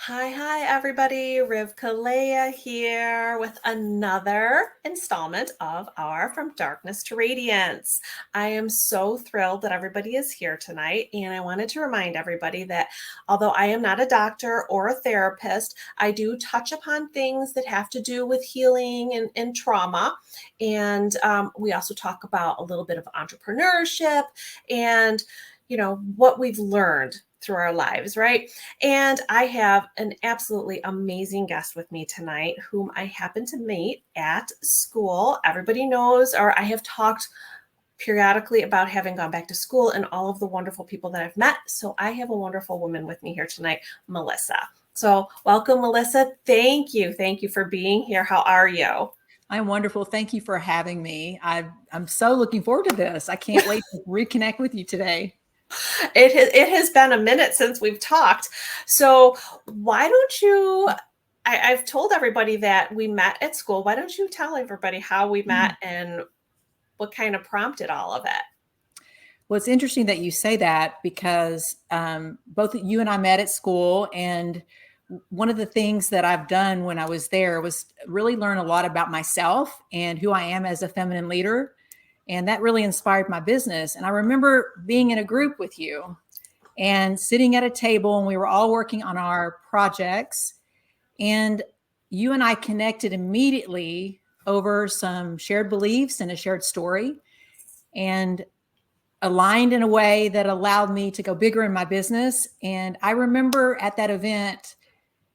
Hi, everybody. RivkaLeah here with another installment of our From Darkness to Radiance. I am so thrilled that everybody is here tonight. And I wanted to remind everybody that although I am not a doctor or a therapist, I do touch upon things that have to do with healing and trauma. And we also talk about a little bit of entrepreneurship and what we've learned through our lives, right? And I have an absolutely amazing guest with me tonight, whom I happened to meet at school. Everybody knows, or I have talked periodically about having gone back to school and all of the wonderful people that I've met. So I have a wonderful woman with me here tonight, Melissa. So welcome, Melissa. Thank you. Thank you for being here. How are you? I'm wonderful. Thank you for having me. I'm so looking forward to this. I can't wait to reconnect with you today. It has been a minute since we've talked. So why don't you, I've told everybody that we met at school. Why don't you tell everybody how we met and what kind of prompted all of it? Well, it's interesting that you say that because both you and I met at school. And one of the things that I've done when I was there was really learn a lot about myself and who I am as a feminine leader. And that really inspired my business. And I remember being in a group with you and sitting at a table, and we were all working on our projects. And you and I connected immediately over some shared beliefs and a shared story, and aligned in a way that allowed me to go bigger in my business. And I remember at that event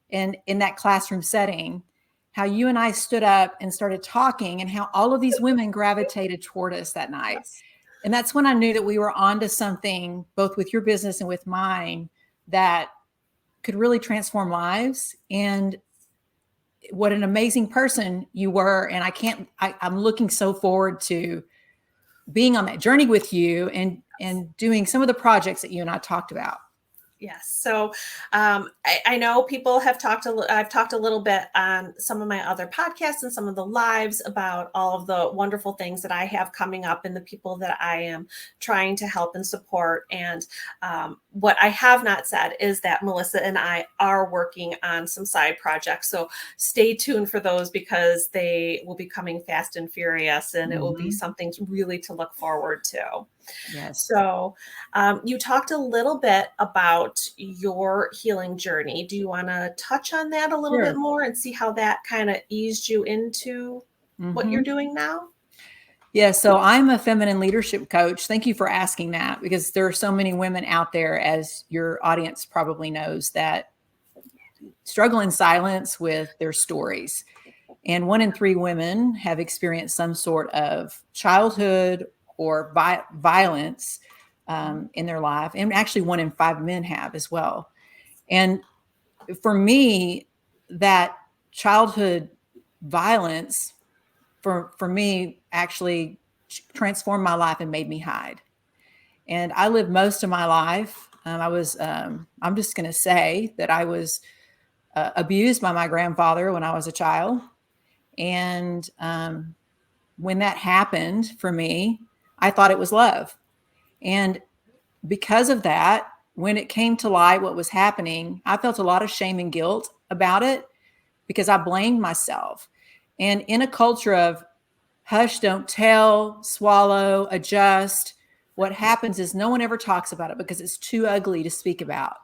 and in that classroom setting, how you and I stood up and started talking, and how all of these women gravitated toward us that night. And that's when I knew that we were onto something, both with your business and with mine, that could really transform lives. And what an amazing person you were. And I'm looking so forward to being on that journey with you and doing some of the projects that you and I talked about. Yes. So I know people have I've talked a little bit on some of my other podcasts and some of the lives about all of the wonderful things that I have coming up and the people that I am trying to help and support. And what I have not said is that Melissa and I are working on some side projects. So stay tuned for those, because they will be coming fast and furious, and it will be something really to look forward to. Yes. So you talked a little bit about your healing journey. Do you want to touch on that a little bit more and see how that kind of eased you into what you're doing now? Yeah, so I'm a feminine leadership coach. Thank you for asking that, because there are so many women out there, as your audience probably knows, that struggle in silence with their stories. And 1 in 3 women have experienced some sort of childhood or violence in their life. And actually 1 in 5 men have as well. And for me, that childhood violence for me actually transformed my life and made me hide. And I lived most of my life. I'm just going to say that I was abused by my grandfather when I was a child. And when that happened for me, I thought it was love. And because of that, when it came to light what was happening, I felt a lot of shame and guilt about it, because I blamed myself. And in a culture of hush, don't tell, swallow, adjust, what happens is no one ever talks about it because it's too ugly to speak about.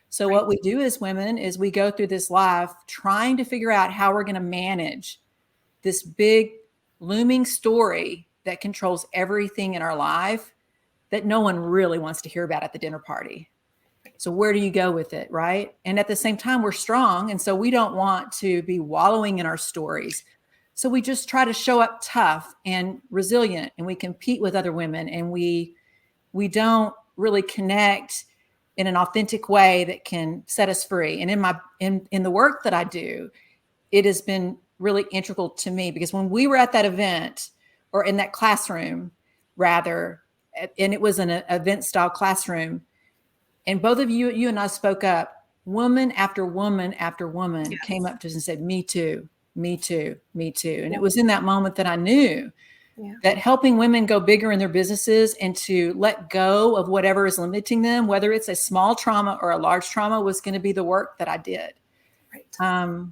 So what we do as women is we go through this life trying to figure out how we're going to manage this big looming story that controls everything in our life that no one really wants to hear about at the dinner party. So where do you go with it, right? And at the same time, we're strong. And so we don't want to be wallowing in our stories. So we just try to show up tough and resilient, and we compete with other women, and we don't really connect in an authentic way that can set us free. And in the work that I do, it has been really integral to me, because when we were at that event, or in that classroom rather, and it was an event style classroom, and both of you and I spoke up, woman after woman after woman came up to us and said, me too, me too, me too. And it was in that moment that I knew that helping women go bigger in their businesses and to let go of whatever is limiting them, whether it's a small trauma or a large trauma, was going to be the work that I did. And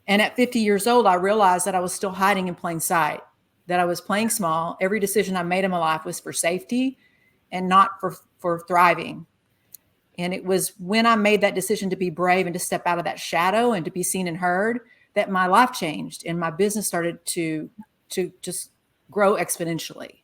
at 50 years old, I realized that I was still hiding in plain sight, that I was playing small. Every decision I made in my life was for safety and not for thriving. And it was when I made that decision to be brave and to step out of that shadow and to be seen and heard that my life changed and my business started to just grow exponentially.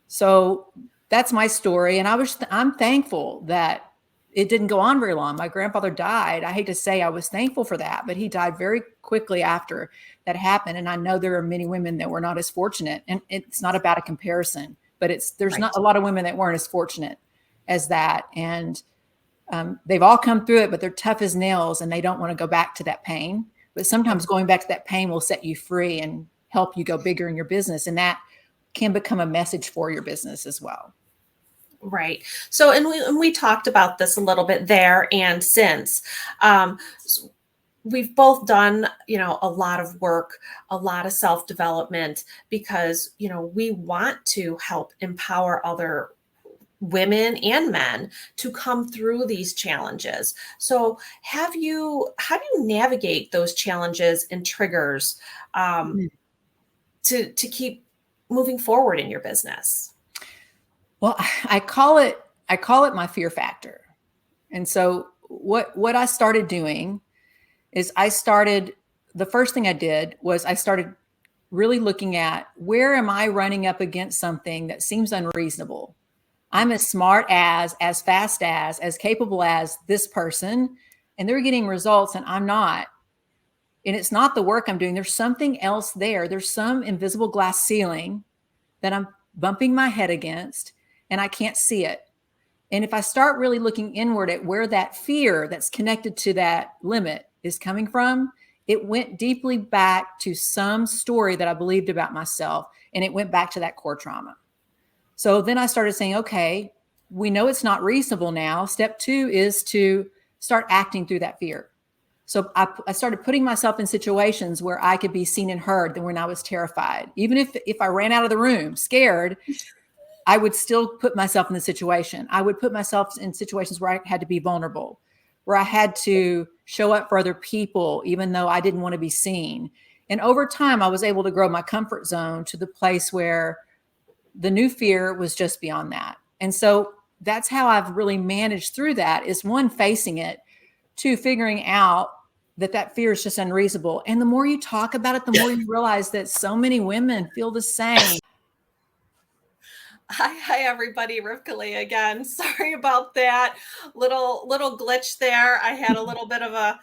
So that's my story. And I'm thankful that it didn't go on very long. My grandfather died. I hate to say I was thankful for that, but he died very quickly after that happened. And I know there are many women that were not as fortunate, and it's not about a comparison, but there's not a lot of women that weren't as fortunate as that. And they've all come through it, but they're tough as nails and they don't want to go back to that pain. But sometimes going back to that pain will set you free and help you go bigger in your business. And that can become a message for your business as well. Right. So, and we talked about this a little bit there and since. We've both done, a lot of work, a lot of self-development because, we want to help empower other women and men to come through these challenges. So how do you navigate those challenges and triggers to keep moving forward in your business? Well, I call it my fear factor. And so what I started doing is the first thing I did was I started really looking at where am I running up against something that seems unreasonable. I'm as smart as fast as capable as this person, and they're getting results and I'm not. And it's not the work I'm doing. There's something else there. There's some invisible glass ceiling that I'm bumping my head against and I can't see it. And if I start really looking inward at where that fear that's connected to that limit is coming from, it went deeply back to some story that I believed about myself. And it went back to that core trauma. So then I started saying, okay, we know it's not reasonable now. Step 2 is to start acting through that fear. So I started putting myself in situations where I could be seen and heard than when I was terrified. Even if I ran out of the room scared, I would still put myself in the situation. I would put myself in situations where I had to be vulnerable, where I had to show up for other people, even though I didn't want to be seen. And over time, I was able to grow my comfort zone to the place where the new fear was just beyond that. And so that's how I've really managed through that is 1, facing it, 2, figuring out that fear is just unreasonable. And the more you talk about it, the more you realize that so many women feel the same. Hi, everybody. RivkaLeah again. Sorry about that little glitch there. I had a little bit of a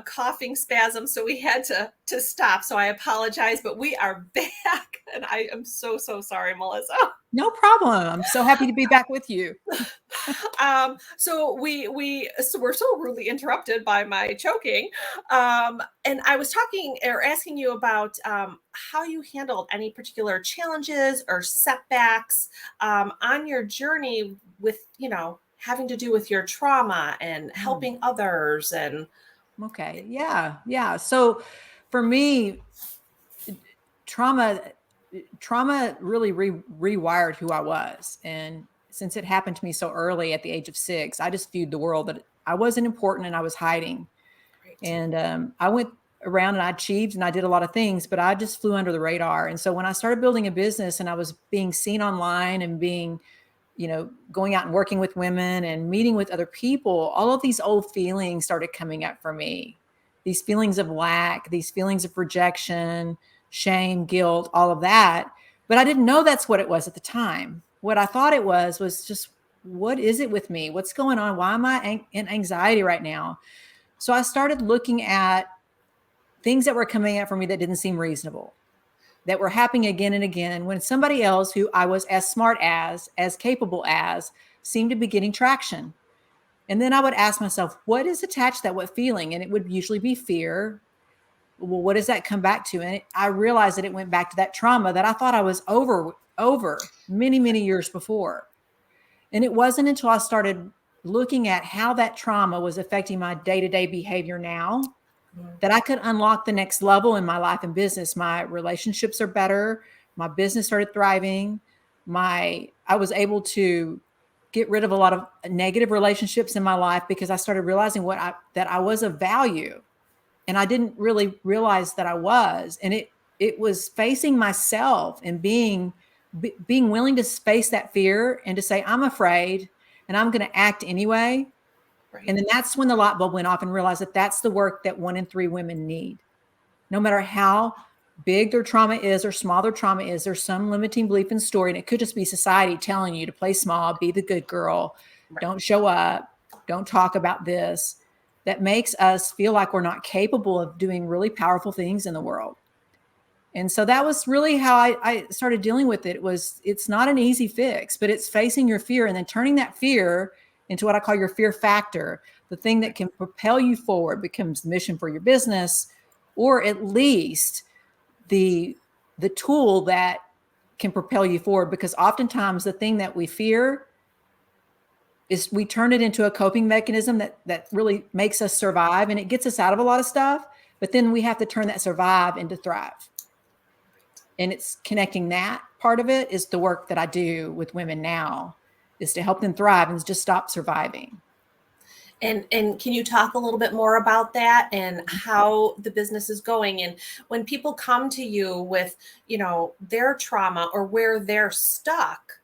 coughing spasm, so we had to stop. So I apologize, but we are back, and I am so sorry, Melissa. No problem. I'm so happy to be back with you. So we're so rudely interrupted by my choking. And I was asking you about how you handled any particular challenges or setbacks on your journey with, having to do with your trauma and helping others. And okay. Yeah. So for me, trauma really rewired who I was. And since it happened to me so early at the age of 6, I just viewed the world that I wasn't important and I was hiding. Great. And I went around and I achieved and I did a lot of things, but I just flew under the radar. And so when I started building a business and I was being seen online and being, going out and working with women and meeting with other people, all of these old feelings started coming up for me. These feelings of lack, these feelings of rejection, shame, guilt, all of that. But I didn't know that's what it was at the time. What I thought it was just, what is it with me? What's going on? Why am I in anxiety right now? So I started looking at things that were coming up for me that didn't seem reasonable, that were happening again and again when somebody else who I was as smart as capable as, seemed to be getting traction. And then I would ask myself, what is attached to that? What feeling? And it would usually be fear. Well, what does that come back to? And I realized that it went back to that trauma that I thought I was over many years before. And it wasn't until I started looking at how that trauma was affecting my day-to-day behavior now that I could unlock the next level in my life and business. My relationships are better. My business started thriving. I was able to get rid of a lot of negative relationships in my life because I started realizing that I was of value, and I didn't really realize that I was. And it was facing myself and being willing to face that fear and to say, I'm afraid and I'm going to act anyway. Right. And then that's when the light bulb went off and realized that that's the work that 1 in 3 women need. No matter how big their trauma is or small their trauma is, there's some limiting belief and story. And it could just be society telling you to play small, be the good girl, Right. don't show up, don't talk about this. That makes us feel like we're not capable of doing really powerful things in the world. And so that was really how I started dealing with it. It's not an easy fix, but it's facing your fear and then turning that fear into what I call your fear factor. The thing that can propel you forward becomes the mission for your business, or at least the tool that can propel you forward. Because oftentimes the thing that we fear is we turn it into a coping mechanism that really makes us survive, and it gets us out of a lot of stuff. But then we have to turn that survive into thrive. And it's connecting that part of it is the work that I do with women now, is to help them thrive and just stop surviving. And can you talk a little bit more about that and how the business is going? And when people come to you with, their trauma or where they're stuck,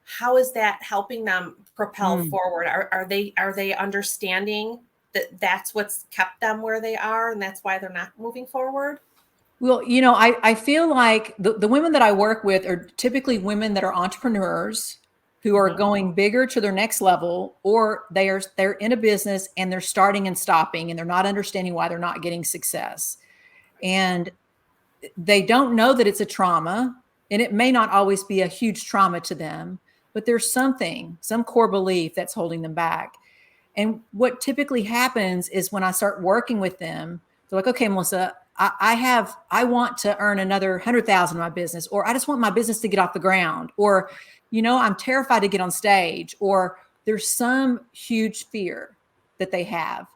how is that helping them propel forward? Are they understanding that that's what's kept them where they are and that's why they're not moving forward? Well, I feel like the women that I work with are typically women that are entrepreneurs who are going bigger to their next level, or they're in a business and they're starting and stopping and they're not understanding why they're not getting success. And they don't know that it's a trauma, and it may not always be a huge trauma to them, but there's some core belief that's holding them back. And what typically happens is when I start working with them, they're like, okay, Melissa, I want to earn another 100,000 in my business, or I just want my business to get off the ground, or, I'm terrified to get on stage, or there's some huge fear that they have.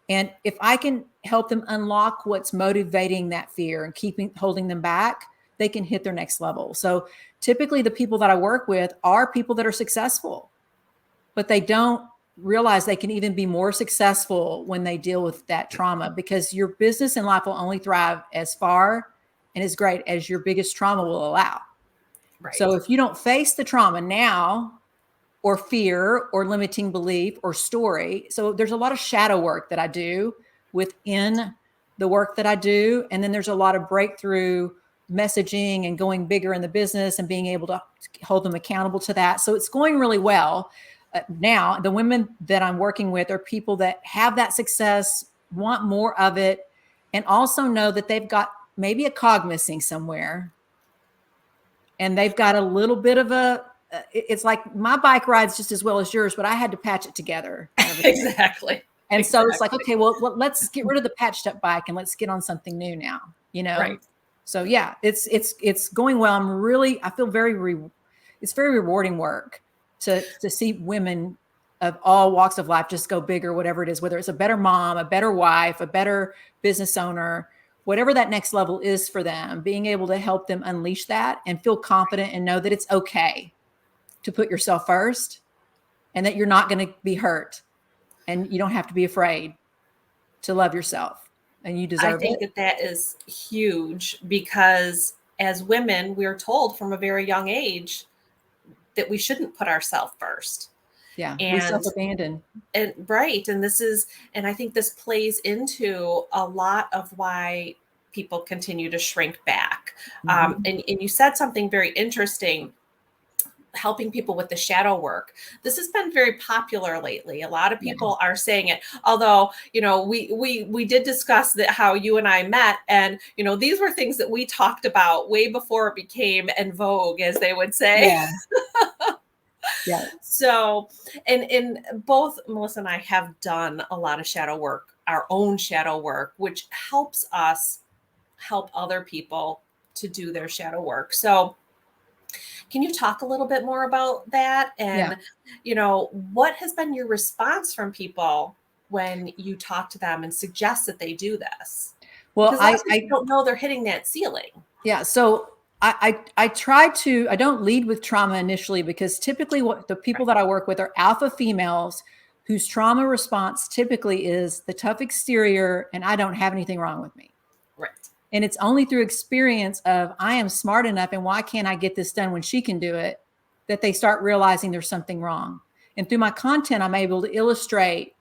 And if I can help them unlock what's motivating that fear and holding them back, they can hit their next level. So typically the people that I work with are people that are successful, but they don't realize they can even be more successful when they deal with that trauma, because your business and life will only thrive as far and as great as your biggest trauma will allow. Right. So if you don't face the trauma now, or fear or limiting belief or story. So there's a lot of shadow work that I do within the work that I do. And then there's a lot of breakthrough messaging and going bigger in the business and being able to hold them accountable to that. So it's going really well. Now, the women that I'm working with are people that have that success, want more of it, and also know that they've got maybe a cog missing somewhere. And they've got a little bit of it's like my bike rides just as well as yours, but I had to patch it together. Exactly. And so it's like, okay, well, let's get rid of the patched up bike and let's get on something new now, Right. So yeah, it's going well. I feel it's very rewarding work to see women of all walks of life just go bigger, whatever it is, whether it's a better mom, a better wife, a better business owner, whatever that next level is for them, being able to help them unleash that and feel confident and know that it's okay to put yourself first and that you're not going to be hurt and you don't have to be afraid to love yourself, and you deserve it. I think that is huge, because as women, we're told from a very young age that we shouldn't put ourselves first. Yeah. We self-abandon. And right. And I think this plays into a lot of why people continue to shrink back. And you said something very interesting, helping people with the shadow work. This has been very popular lately. A lot of people are saying it, although, we did discuss that, how you and I met, and, these were things that we talked about way before it became en vogue, as they would say. Yeah. Yeah. So, and both Melissa and I have done a lot of shadow work, our own shadow work, which helps us help other people to do their shadow work. So can you talk a little bit more about that? And, what has been your response from people when you talk to them and suggest that they do this? Well, because I don't know they're hitting that ceiling. Yeah. So I don't lead with trauma initially, because typically what the people that I work with are alpha females whose trauma response typically is the tough exterior and I don't have anything wrong with me. Right. And it's only through experience of I am smart enough and why can't I get this done when she can do it, that they start realizing there's something wrong. And through my content, I'm able to illustrate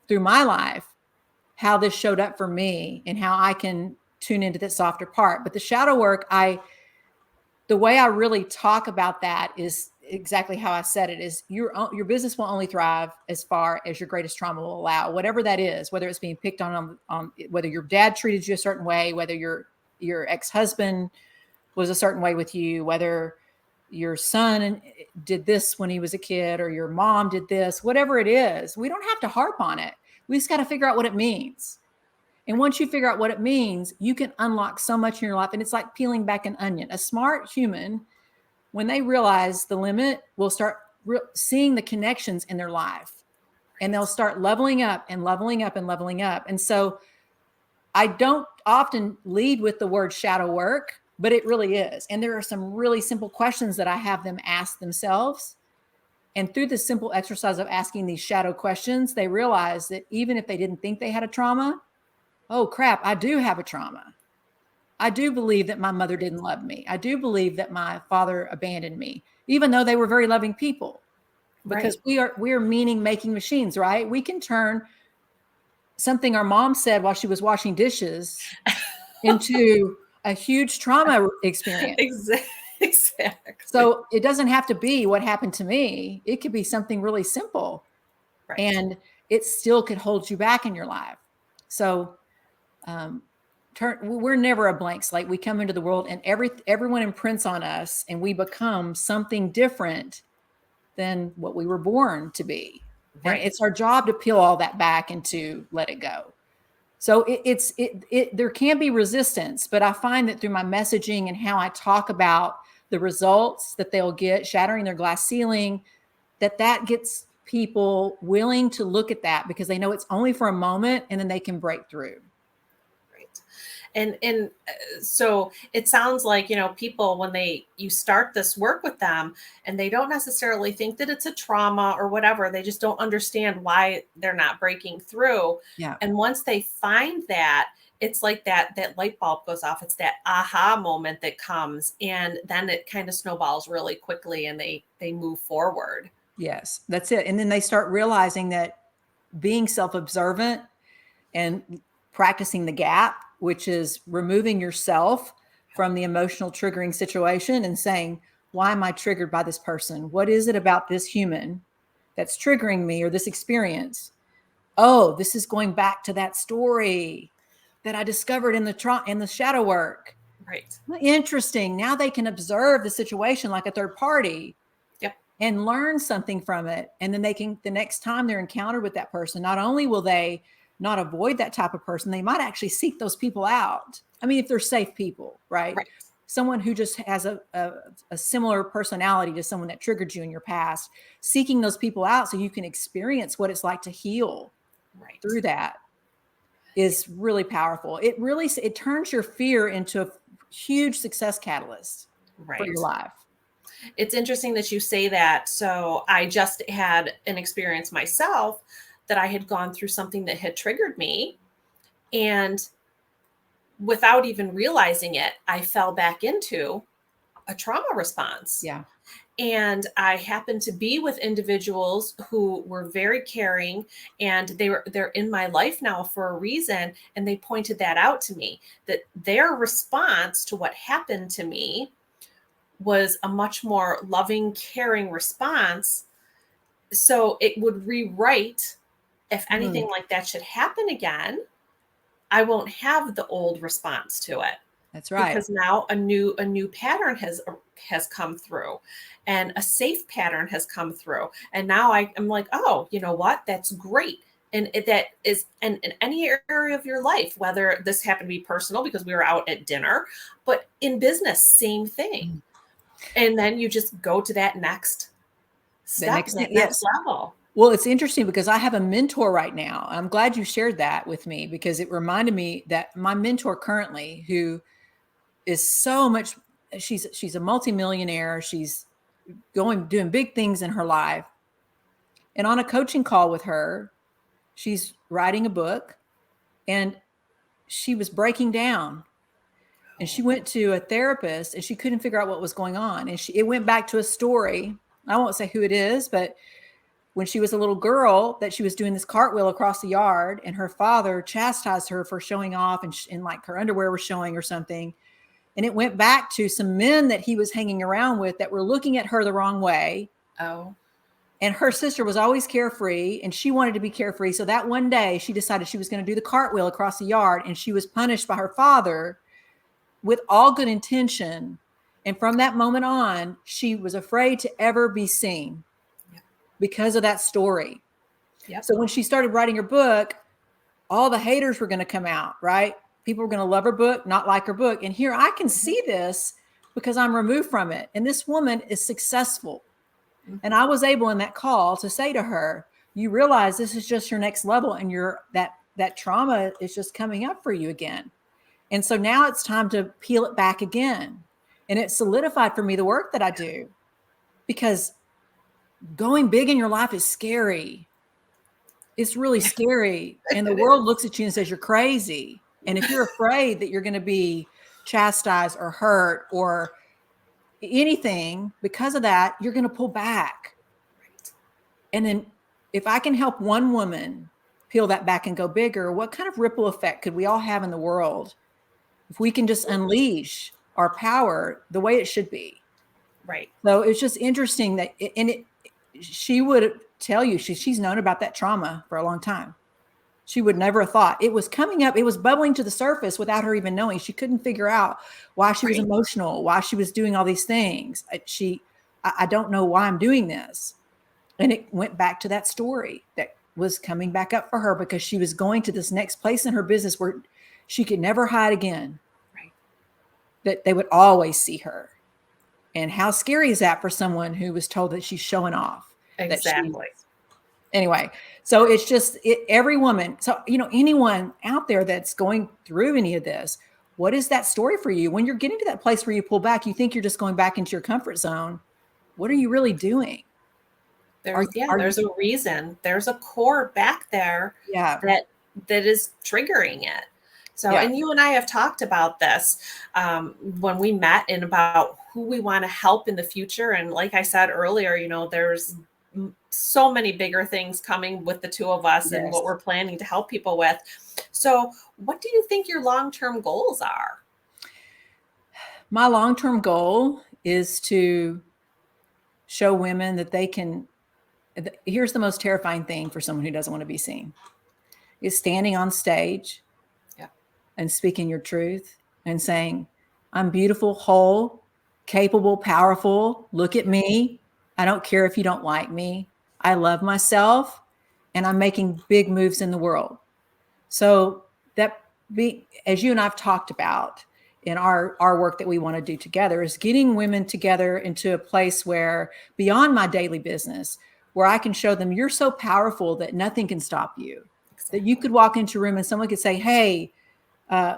through my life how this showed up for me and how I can tune into that softer part. But the shadow work, the way I really talk about that is exactly how I said it, is your business will only thrive as far as your greatest trauma will allow, whatever that is, whether it's being picked on whether your dad treated you a certain way, whether your ex-husband was a certain way with you, whether your son did this when he was a kid, or your mom did this, whatever it is, we don't have to harp on it. We just got to figure out what it means. And once you figure out what it means, you can unlock so much in your life. And it's like peeling back an onion. A smart human, when they realize the limit, will start seeing the connections in their life, and they'll start leveling up and leveling up and leveling up. And so I don't often lead with the word shadow work, but it really is. And there are some really simple questions that I have them ask themselves. And through the simple exercise of asking these shadow questions, they realize that even if they didn't think they had a trauma, oh crap, I do have a trauma. I do believe that my mother didn't love me. I do believe that my father abandoned me, even though they were very loving people, because we're meaning making machines, right? We can turn something our mom said while she was washing dishes into a huge trauma experience. Exactly. So it doesn't have to be what happened to me. It could be something really simple, Right. and it still could hold you back in your life. So we're never a blank slate. We come into the world and everyone imprints on us, and we become something different than what we were born to be. Right. And it's our job to peel all that back and to let it go. So there can be resistance, but I find that through my messaging and how I talk about the results that they'll get, shattering their glass ceiling, that gets people willing to look at that, because they know it's only for a moment and then they can break through. And so it sounds like, people, when you start this work with them and they don't necessarily think that it's a trauma or whatever, they just don't understand why they're not breaking through. Yeah. And once they find that, it's like that light bulb goes off. It's that aha moment that comes, and then it kind of snowballs really quickly and they move forward. Yes, that's it. And then they start realizing that being self-observant and practicing the gap, which is removing yourself from the emotional triggering situation and saying, why am I triggered by this person? What is it about this human that's triggering me, or this experience? Oh, this is going back to that story that I discovered in the shadow work. Right. Interesting. Now they can observe the situation like a third party. Yep. And learn something from it. And then the next time they're encountered with that person, not only will they not avoid that type of person, they might actually seek those people out. I mean, if they're safe people, right? Someone who just has a similar personality to someone that triggered you in your past, seeking those people out so you can experience what it's like to heal through that is really powerful. It turns your fear into a huge success catalyst for your life. It's interesting that you say that. So I just had an experience myself that I had gone through something that had triggered me, and without even realizing it, I fell back into a trauma response. Yeah. And I happened to be with individuals who were very caring, and they're in my life now for a reason. And they pointed that out to me, that their response to what happened to me was a much more loving, caring response. So it would rewrite, if anything like that should happen again, I won't have the old response to it. That's right. Because now a new pattern has come through, and a safe pattern has come through. And now I'm like, oh, you know what? That's great. And that is in any area of your life, whether this happened to be personal because we were out at dinner, but in business, same thing. And then you just go to that next step, next level. Well, it's interesting because I have a mentor right now. I'm glad you shared that with me, because it reminded me that my mentor currently, who is so much she's a multimillionaire. She's doing big things in her life. And on a coaching call with her, she's writing a book and she was breaking down. And she went to a therapist and she couldn't figure out what was going on. And it went back to a story. I won't say who it is, but when she was a little girl, that she was doing this cartwheel across the yard and her father chastised her for showing off and like her underwear was showing or something. And it went back to some men that he was hanging around with that were looking at her the wrong way. Oh. And her sister was always carefree and she wanted to be carefree. So that one day she decided she was going to do the cartwheel across the yard, and she was punished by her father with all good intention. And from that moment on, she was afraid to ever be seen because of that story. Yep. So when she started writing her book, all the haters were going to come out, right? People were going to love her book, not like her book. And here I can see this because I'm removed from it. And this woman is successful. And I was able in that call to say to her, you realize this is just your next level, and that trauma is just coming up for you again. And so now it's time to peel it back again. And it solidified for me the work that I do, because going big in your life is scary. It's really scary. And the world looks at you and says, you're crazy. And if you're afraid that you're going to be chastised or hurt or anything because of that, you're going to pull back. And then if I can help one woman peel that back and go bigger, what kind of ripple effect could we all have in the world if we can just unleash our power the way it should be? Right. So it's just interesting that, she would tell you she's known about that trauma for a long time. She would never have thought it was coming up. It was bubbling to the surface without her even knowing. She couldn't figure out why she was emotional, why she was doing all these things. I don't know why I'm doing this. And it went back to that story that was coming back up for her because she was going to this next place in her business where she could never hide again. Right. That they would always see her. And how scary is that for someone who was told that she's showing off? Exactly. Anyway, so it's just every woman. So, anyone out there that's going through any of this, what is that story for you? When you're getting to that place where you pull back, you think you're just going back into your comfort zone. What are you really doing? There's a reason. There's a core back there that is triggering it. So, and you and I have talked about this when we met, and about who we want to help in the future. And like I said earlier, there's so many bigger things coming with the two of us and what we're planning to help people with. So what do you think your long-term goals are? My long-term goal is to show women that they can. Here's the most terrifying thing for someone who doesn't want to be seen, is standing on stage and speaking your truth and saying, I'm beautiful, whole, capable, powerful. Look at me. I don't care if you don't like me. I love myself, and I'm making big moves in the world. So as you and I've talked about in our work that we want to do together, is getting women together into a place where, beyond my daily business, where I can show them you're so powerful that nothing can stop you. Exactly. That you could walk into a room and someone could say, hey,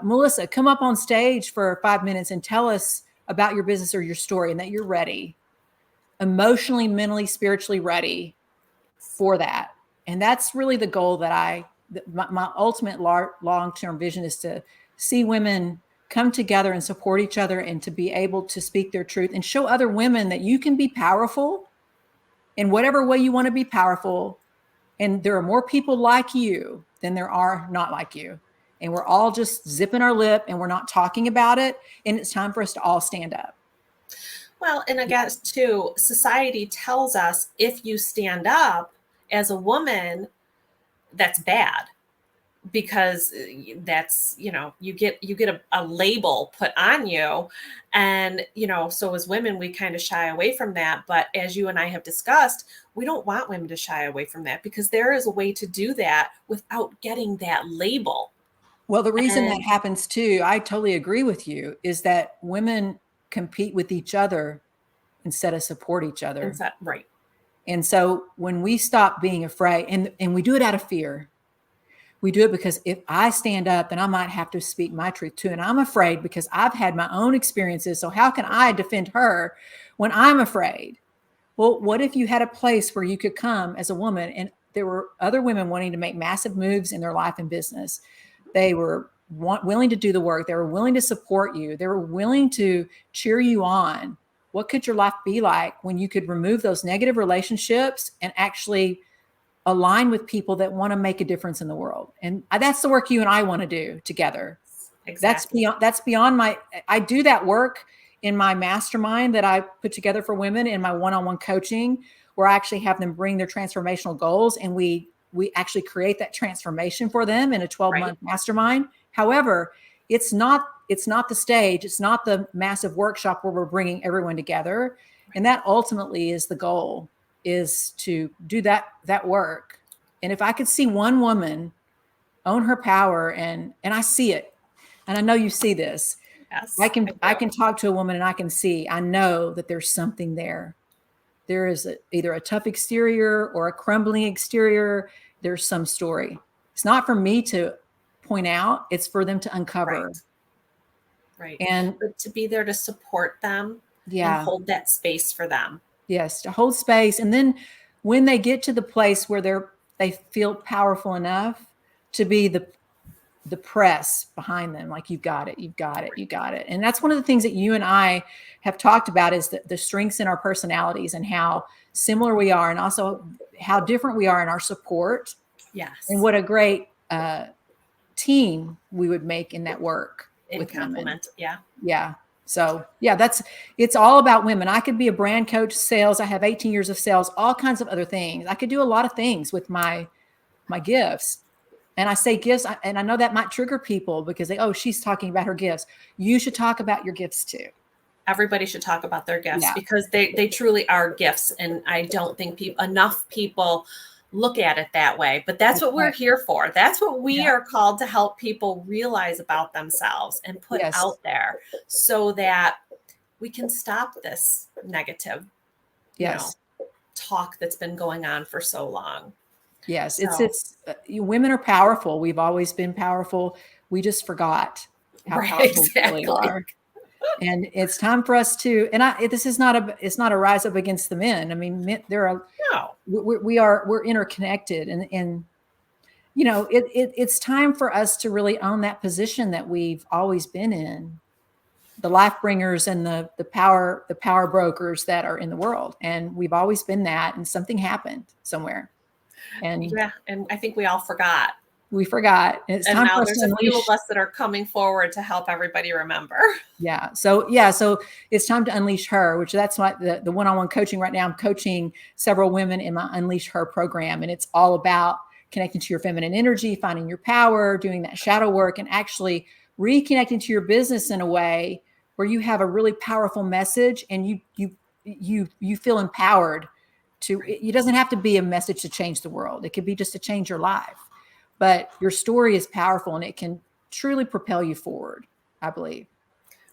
Melissa, come up on stage for 5 minutes and tell us about your business or your story, and that you're ready, emotionally, mentally, spiritually ready for that. And that's really the goal that my ultimate long-term vision is to see women come together and support each other, and to be able to speak their truth and show other women that you can be powerful in whatever way you want to be powerful. And there are more people like you than there are not like you. And we're all just zipping our lip and we're not talking about it. And it's time for us to all stand up. Well, and I guess too, society tells us if you stand up as a woman, that's bad, because that's, you get a label put on you. And, so as women, we kind of shy away from that. But as you and I have discussed, we don't want women to shy away from that, because there is a way to do that without getting that label. Well, the reason that happens too, I totally agree with you, is that women compete with each other instead of support each other. Right. And so when we stop being afraid, and we do it out of fear, We do it because if I stand up, then I might have to speak my truth too. And I'm afraid because I've had my own experiences. So how can I defend her when I'm afraid? Well, what if you had a place where you could come as a woman and there were other women wanting to make massive moves in their life and business? They were willing to do the work. They were willing to support you. They were willing to cheer you on. What could your life be like when you could remove those negative relationships and actually align with people that want to make a difference in the world? And that's the work you and I want to do together. Exactly. That's beyond I do that work in my mastermind that I put together for women in my one-on-one coaching, where I actually have them bring their transformational goals and we actually create that transformation for them in a 12-month mastermind. However, it's not the stage. It's not the massive workshop where we're bringing everyone together. And that ultimately is the goal, is to do that work. And if I could see one woman own her power, and I see it, and I know you see this. Yes, I can talk to a woman and I know that there's something there. There is either a tough exterior or a crumbling exterior. There's some story. It's not for me to point out. It's for them to uncover. Right. And but to be there to support them and hold that space for them. Yes, to hold space. And then when they get to the place where they feel powerful enough to be the press behind them, like, you've got it, you've got it, you got it. And that's one of the things that you and I have talked about, is the strengths in our personalities and how similar we are, and also how different we are in our support. Yes. And what a great team we would make in that work with complement. Women. Yeah. So yeah, it's all about women. I could be a brand coach, sales. I have 18 years of sales, all kinds of other things. I could do a lot of things with my gifts. And I say gifts, and I know that might trigger people because she's talking about her gifts. You should talk about your gifts too. Everybody should talk about their gifts because they truly are gifts. And I don't think enough people look at it that way, but that's what we're here for. That's what we are called to help people realize about themselves and put out there so that we can stop this negative, talk that's been going on for so long. Yes, women are powerful. We've always been powerful. We just forgot how powerful we really are. And it's time for us to, and this is it's not a rise up against the men. I mean, men, we're interconnected, and it's time for us to really own that position that we've always been in, the life bringers and the power brokers that are in the world. And we've always been that, and something happened somewhere. And and I think we all forgot. We forgot. It's time for us to unleash. There's a few of us that are coming forward to help everybody remember. Yeah. So it's time to unleash her, which that's what the one-on-one coaching right now. I'm coaching several women in my Unleash Her program. And it's all about connecting to your feminine energy, finding your power, doing that shadow work, and actually reconnecting to your business in a way where you have a really powerful message and you feel empowered to, it doesn't have to be a message to change the world. It could be just to change your life. But your story is powerful and it can truly propel you forward, I believe.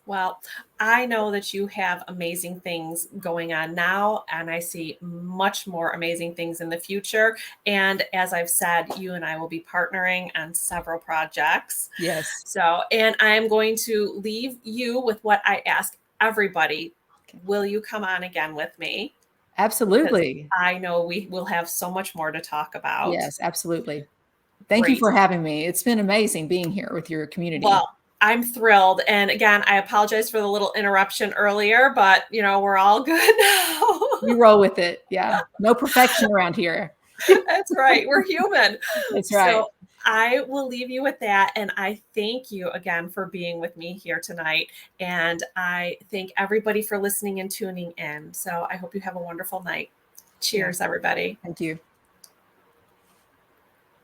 Well, I know that you have amazing things going on now, and I see much more amazing things in the future. And as I've said, you and I will be partnering on several projects. Yes. So, and I'm going to leave you with what I ask everybody. Okay. Will you come on again with me? Absolutely. Because I know we will have so much more to talk about. Yes, absolutely. Thank you for having me. It's been amazing being here with your community. Well, I'm thrilled. And again, I apologize for the little interruption earlier, but we're all good now. You roll with it. Yeah. No perfection around here. That's right. We're human. That's right. So I will leave you with that. And I thank you again for being with me here tonight. And I thank everybody for listening and tuning in. So I hope you have a wonderful night. Cheers, everybody. Thank you.